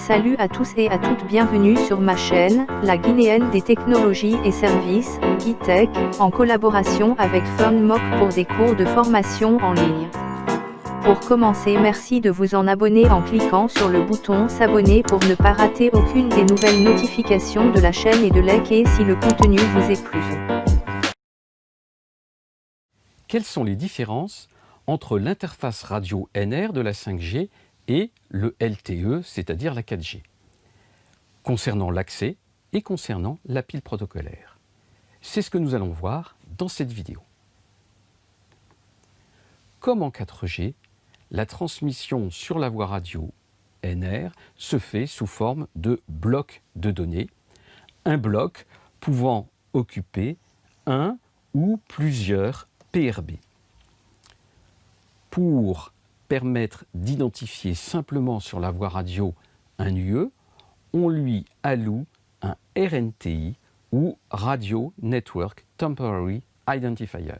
Salut à tous et à toutes, bienvenue sur ma chaîne, la Guinéenne des technologies et services, GuiTech, en collaboration avec FunMock pour des cours de formation en ligne. Pour commencer, merci de vous en abonner en cliquant sur le bouton s'abonner pour ne pas rater aucune des nouvelles notifications de la chaîne et de liker si le contenu vous est plu. Quelles sont les différences entre l'interface radio NR de la 5G et le LTE, c'est-à-dire la 4G, concernant l'accès et concernant la pile protocolaire? C'est ce que nous allons voir dans cette vidéo. Comme en 4G, la transmission sur la voie radio NR se fait sous forme de blocs de données, un bloc pouvant occuper un ou plusieurs PRB. Pour permettre d'identifier simplement sur la voie radio un UE, on lui alloue un RNTI ou Radio Network Temporary Identifier.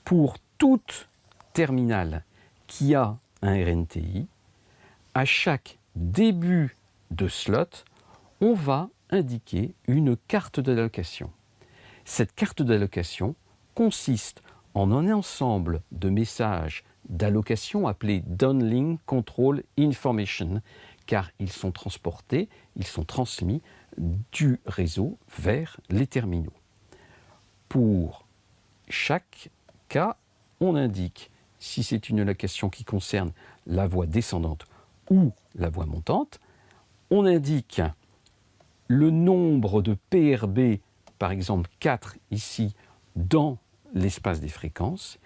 Pour toute terminale qui a un RNTI, à chaque début de slot, on va indiquer une carte d'allocation. Cette carte d'allocation consiste en un ensemble de messages d'allocation appelés Downlink Control Information, car ils sont transportés, ils sont transmis du réseau vers les terminaux. Pour chaque cas, on indique si c'est une allocation qui concerne la voie descendante ou la voie montante. On indique le nombre de PRB, par exemple 4 ici, dans l'espace des fréquences,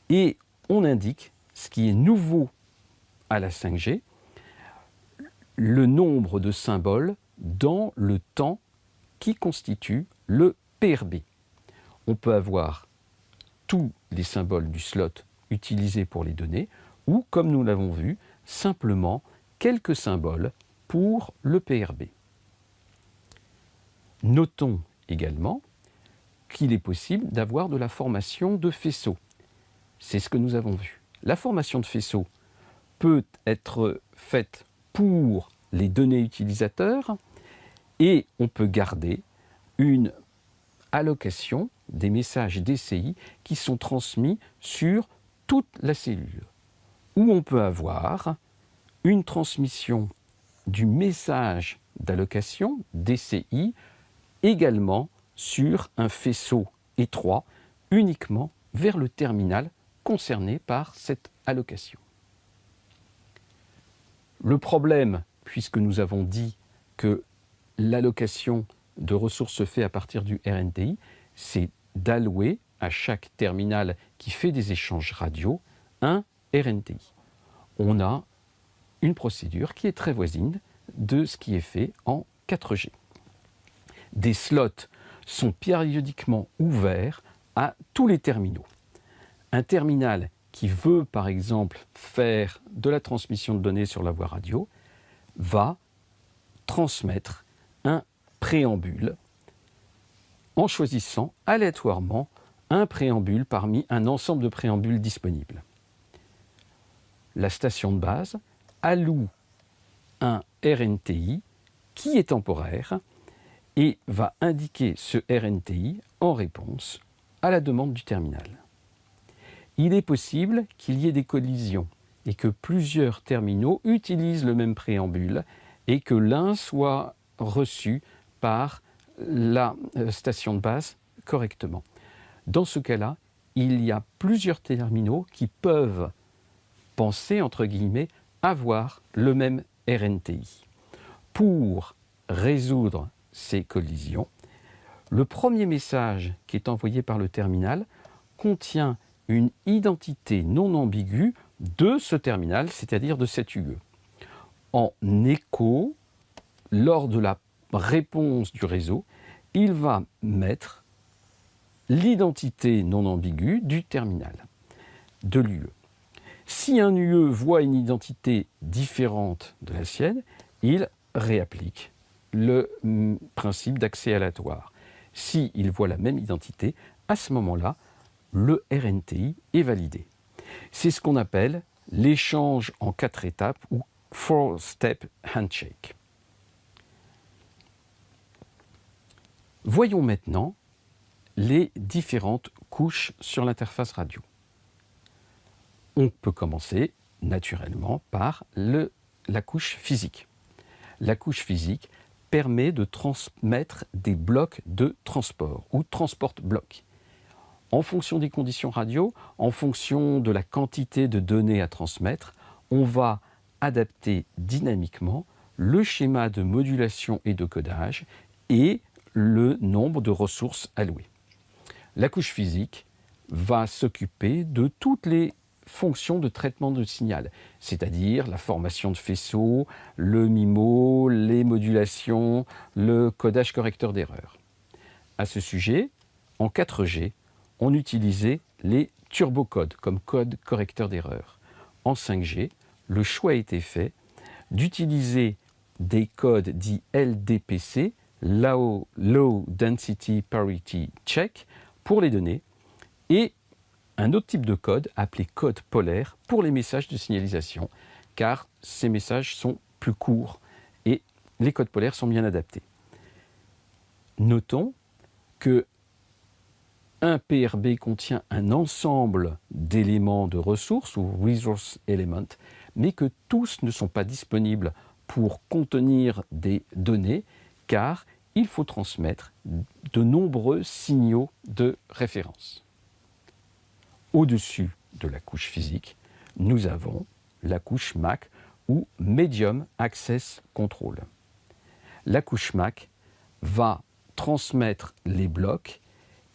et on indique ce qui est nouveau à la 5G, le nombre de symboles dans le temps qui constitue le PRB. On peut avoir tous les symboles du slot utilisés pour les données, ou, comme nous l'avons vu, simplement quelques symboles pour le PRB. Notons également qu'il est possible d'avoir de la formation de faisceaux. C'est ce que nous avons vu. La formation de faisceaux peut être faite pour les données utilisateurs et on peut garder une allocation des messages DCI qui sont transmis sur toute la cellule. Ou on peut avoir une transmission du message d'allocation DCI également sur un faisceau étroit uniquement vers le terminal concerné par cette allocation. Le problème, puisque nous avons dit que l'allocation de ressources se fait à partir du RNTI, c'est d'allouer à chaque terminal qui fait des échanges radio un RNTI. On a une procédure qui est très voisine de ce qui est fait en 4G. Des slots sont périodiquement ouverts à tous les terminaux. Un terminal qui veut, par exemple, faire de la transmission de données sur la voie radio va transmettre un préambule en choisissant aléatoirement un préambule parmi un ensemble de préambules disponibles. La station de base alloue un RNTI qui est temporaire et va indiquer ce RNTI en réponse à la demande du terminal. Il est possible qu'il y ait des collisions et que plusieurs terminaux utilisent le même préambule et que l'un soit reçu par la station de base correctement. Dans ce cas-là, il y a plusieurs terminaux qui peuvent penser, entre guillemets, avoir le même RNTI. Pour résoudre ces collisions, le premier message qui est envoyé par le terminal contient une identité non ambiguë de ce terminal, c'est-à-dire de cet UE. En écho, lors de la réponse du réseau, il va mettre l'identité non ambiguë du terminal, de l'UE. Si un UE voit une identité différente de la sienne, il réapplique le principe d'accès aléatoire. S'il voit la même identité, à ce moment-là, le RNTI est validé. C'est ce qu'on appelle l'échange en 4 étapes ou 4-step handshake. Voyons maintenant les différentes couches sur l'interface radio. On peut commencer naturellement par la couche physique. La couche physique permet de transmettre des blocs de transport ou transport blocs. En fonction des conditions radio, en fonction de la quantité de données à transmettre, on va adapter dynamiquement le schéma de modulation et de codage et le nombre de ressources allouées. La couche physique va s'occuper de toutes les fonctions de traitement de signal, c'est-à-dire la formation de faisceaux, le MIMO, les modulations, le codage correcteur d'erreurs. À ce sujet, en 4G, on utilisait les turbocodes comme code correcteur d'erreurs. En 5G, le choix a été fait d'utiliser des codes dits LDPC, Low Density Parity Check, pour les données, et un autre type de code appelé code polaire pour les messages de signalisation, car ces messages sont plus courts et les codes polaires sont bien adaptés. Notons que un PRB contient un ensemble d'éléments de ressources ou resource element, mais que tous ne sont pas disponibles pour contenir des données, car il faut transmettre de nombreux signaux de référence. Au-dessus de la couche physique, nous avons la couche MAC ou Medium Access Control. La couche MAC va transmettre les blocs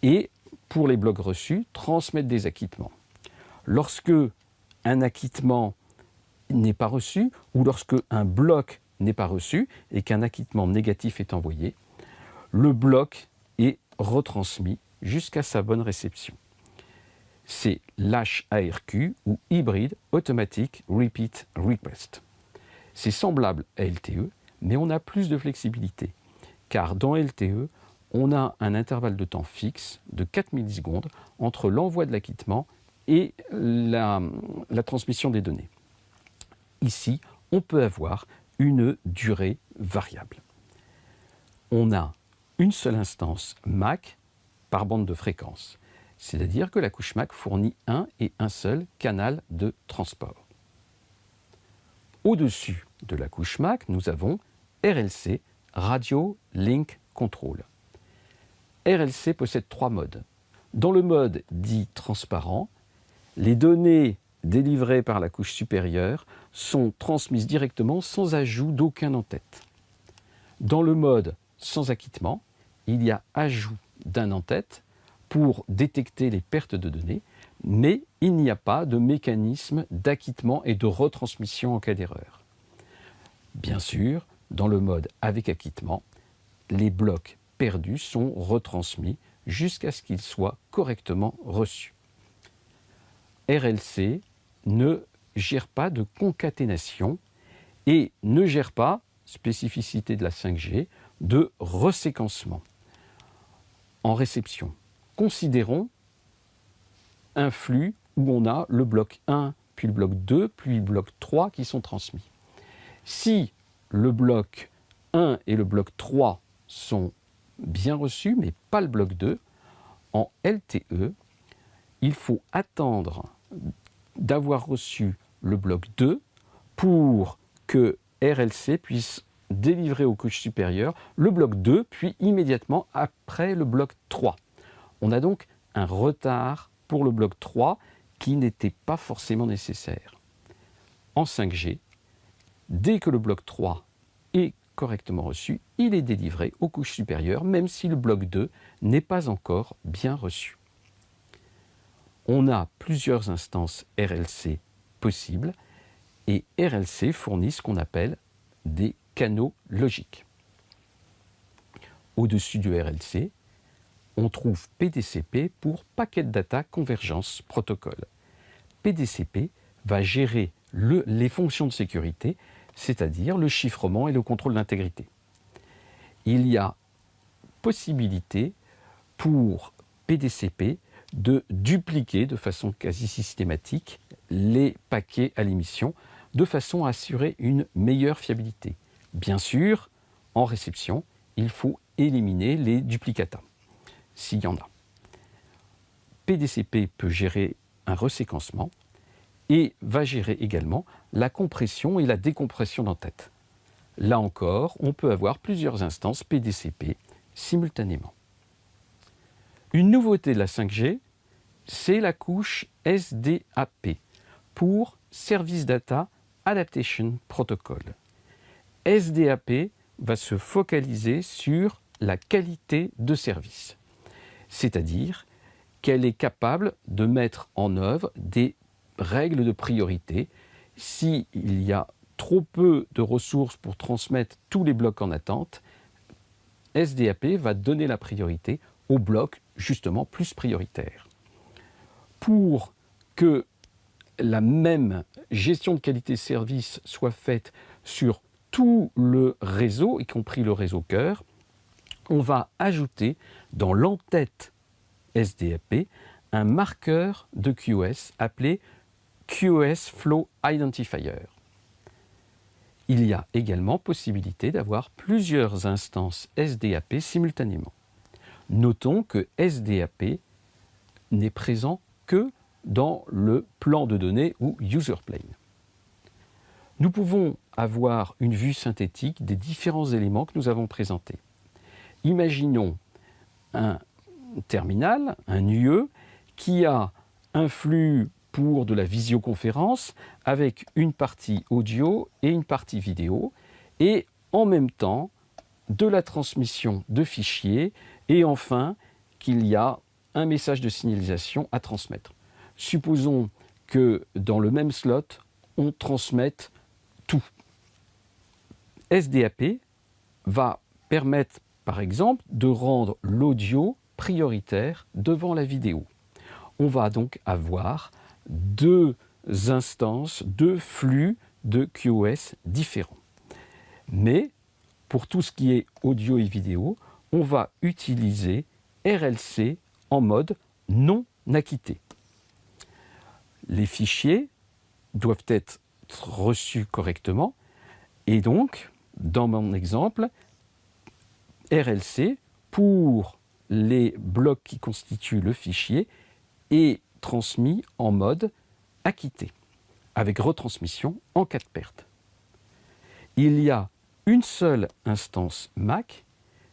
et, pour les blocs reçus, transmettre des acquittements. Lorsque un acquittement n'est pas reçu ou lorsque un bloc n'est pas reçu et qu'un acquittement négatif est envoyé, le bloc est retransmis jusqu'à sa bonne réception. C'est l'HARQ ou Hybrid Automatic Repeat Request. C'est semblable à LTE, mais on a plus de flexibilité, car dans LTE, on a un intervalle de temps fixe de 4 millisecondes entre l'envoi de l'acquittement et la transmission des données. Ici, on peut avoir une durée variable. On a une seule instance MAC par bande de fréquence, c'est-à-dire que la couche MAC fournit un et un seul canal de transport. Au-dessus de la couche MAC, nous avons RLC, Radio Link Control. RLC possède 3 modes. Dans le mode dit transparent, les données délivrées par la couche supérieure sont transmises directement sans ajout d'aucun en-tête. Dans le mode sans acquittement, il y a ajout d'un en-tête pour détecter les pertes de données, mais il n'y a pas de mécanisme d'acquittement et de retransmission en cas d'erreur. Bien sûr, dans le mode avec acquittement, les blocs perdus sont retransmis jusqu'à ce qu'ils soient correctement reçus. RLC ne gère pas de concaténation et ne gère pas, spécificité de la 5G, de reséquencement. En réception, considérons un flux où on a le bloc 1, puis le bloc 2, puis le bloc 3 qui sont transmis. Si le bloc 1 et le bloc 3 sont bien reçus, mais pas le bloc 2, en LTE, il faut attendre d'avoir reçu le bloc 2 pour que RLC puisse délivrer aux couches supérieures le bloc 2, puis immédiatement après le bloc 3. On a donc un retard pour le bloc 3 qui n'était pas forcément nécessaire. En 5G, dès que le bloc 3 est correctement reçu, il est délivré aux couches supérieures, même si le bloc 2 n'est pas encore bien reçu. On a plusieurs instances RLC possibles et RLC fournit ce qu'on appelle des canaux logiques. Au-dessus du RLC, on trouve PDCP pour Packet Data Convergence Protocol. PDCP va gérer les fonctions de sécurité, c'est-à-dire le chiffrement et le contrôle d'intégrité. Il y a possibilité pour PDCP de dupliquer de façon quasi systématique les paquets à l'émission de façon à assurer une meilleure fiabilité. Bien sûr, en réception, il faut éliminer les duplicata, s'il y en a. PDCP peut gérer un reséquencement et va gérer également la compression et la décompression d'entête. Là encore, on peut avoir plusieurs instances PDCP simultanément. Une nouveauté de la 5G, c'est la couche SDAP pour Service Data Adaptation Protocol. SDAP va se focaliser sur la qualité de service, c'est-à-dire qu'elle est capable de mettre en œuvre des règles de priorité. S'il y a trop peu de ressources pour transmettre tous les blocs en attente, SDAP va donner la priorité aux blocs justement plus prioritaires. Pour que la même gestion de qualité de service soit faite sur tout le réseau, y compris le réseau cœur, on va ajouter dans l'entête SDAP un marqueur de QoS appelé QoS Flow Identifier. Il y a également possibilité d'avoir plusieurs instances SDAP simultanément. Notons que SDAP n'est présent que dans le plan de données ou user plane. Nous pouvons avoir une vue synthétique des différents éléments que nous avons présentés. Imaginons un terminal, un UE, qui a un flux pour de la visioconférence avec une partie audio et une partie vidéo, et en même temps de la transmission de fichiers, et enfin qu'il y a un message de signalisation à transmettre. Supposons que dans le même slot, on transmette tout. SDAP va permettre, par exemple, de rendre l'audio prioritaire devant la vidéo. On va donc avoir deux instances, deux flux de QoS différents. Mais pour tout ce qui est audio et vidéo, on va utiliser RLC en mode non acquitté. Les fichiers doivent être reçus correctement et donc, dans mon exemple, RLC pour les blocs qui constituent le fichier est transmis en mode acquitté, avec retransmission en cas de perte. Il y a une seule instance MAC,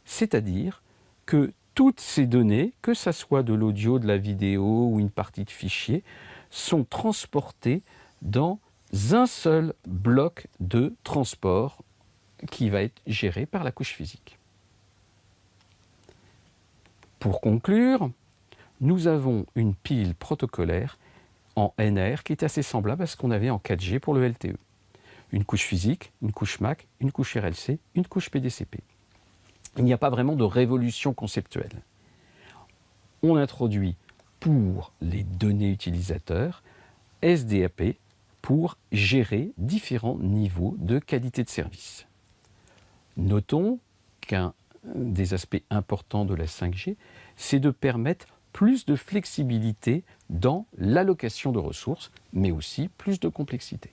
c'est-à-dire que toutes ces données, que ce soit de l'audio, de la vidéo ou une partie de fichier, sont transportées dans un seul bloc de transport qui va être géré par la couche physique. Pour conclure, nous avons une pile protocolaire en NR qui est assez semblable à ce qu'on avait en 4G pour le LTE. Une couche physique, une couche MAC, une couche RLC, une couche PDCP. Il n'y a pas vraiment de révolution conceptuelle. On introduit pour les données utilisateurs SDAP pour gérer différents niveaux de qualité de service. Notons qu'un des aspects importants de la 5G, c'est de permettre plus de flexibilité dans l'allocation de ressources, mais aussi plus de complexité.